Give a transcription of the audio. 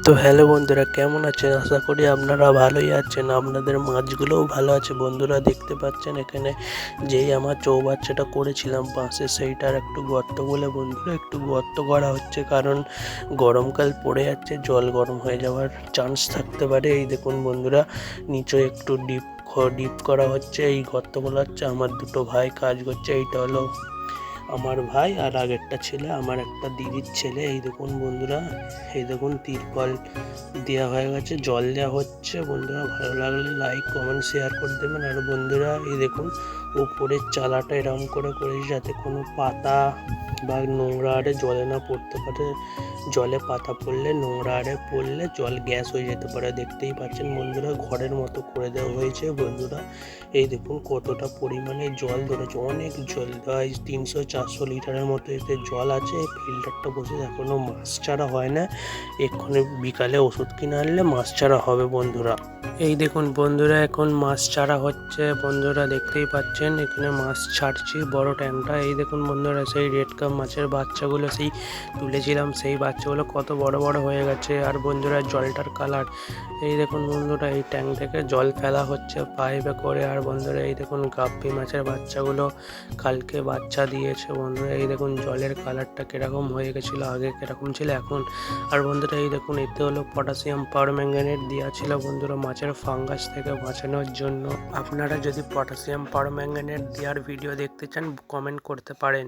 তো হ্যালো বন্ধুরা, কেমন আছেন? আশা করি আপনারা ভালোই আছেন। আপনাদের মাছগুলোও ভালো আছে। বন্ধুরা দেখতে পাচ্ছেন এখানে যেই আমার চৌবাচ্চাটা করেছিলাম পাশে, সেইটার একটু গর্ত বলে বন্ধুরা একটু গর্ত করা হচ্ছে, কারণ গরমকাল পড়ে যাচ্ছে, জল গরম হয়ে যাওয়ার চান্স থাকতে পারে। এই দেখুন বন্ধুরা, নিচে একটু ডিপ করা হচ্ছে, এই গর্ত বলা হচ্ছে। আমার দুটো ভাই কাজ করছে। এইটা হলো আমার ভাই, আর আগেরটা ছেলে আমার একটা দিদির ছেলে। এই দেখুন বন্ধুরা, এই দেখুন তিরপল দেওয়া হয়ে গেছে, জল দেওয়া হচ্ছে। বন্ধুরা ভালো লাগলে লাইক কমেন্ট শেয়ার করে দেবেন। আর বন্ধুরা এই দেখুন উপরের চালাটা এরকম করে করেছি যাতে কোনো পাতা বা নোংরা আরে জলে না পড়তে পারে। জলে পাতা পড়লে, নোংরা আরে পড়লে জল গ্যাস হয়ে যেতে পারে। দেখতেই পাচ্ছেন বন্ধুরা, ঘরের মতো করে দেওয়া হয়েছে। বন্ধুরা এই দেখুন কতটা পরিমাণে জল ধরেছে, অনেক জল, প্রায় 300-400 লিটারের মতো এতে জল আছে। ফিল্টারটা বসে এখনো মাছ ছাড়া হয় না, এক্ষুনি বিকালে ওষুধ কিনে আনলে মাছ ছাড়া হবে। বন্ধুরা এই দেখুন বন্ধুরা, এখন মাছ ছাড়া হচ্ছে। বন্ধুরা দেখতেই পাচ্ছেন এখানে মাছ ছাড়ছি বড় ট্যাংটা। এই দেখুন বন্ধুরা, সেই রেড কাপ মাছের বাচ্চাগুলো সেই তুলেছিলাম, সেই বাচ্চাগুলো কত বড় বড় হয়ে গেছে। আর বন্ধুরা জলটার কালার এই দেখুন বন্ধুরা, এই ট্যাঙ্ক থেকে জল ফেলা হচ্ছে পাইপে করে। আর বন্ধুরা এই দেখুন গাপ্পি মাছের বাচ্চাগুলো কালকে বাচ্চা দিয়েছে। বন্ধুরা এই দেখুন জলের কালারটা কিরকম হয়ে গেছিলো, আগে কিরকম ছিল এখন। আর বন্ধুরা এই দেখুন এতে হলো পটাশিয়াম পারম্যাঙ্গানেট দেওয়া ছিল বন্ধুরা, মাছের ফাঙ্গাস থেকে বাঁচানোর জন্য। আপনারা যদি পটাশিয়াম পারম্যাঙ্গানেট দেওয়ার ভিডিও দেখতে চান কমেন্ট করতে পারেন।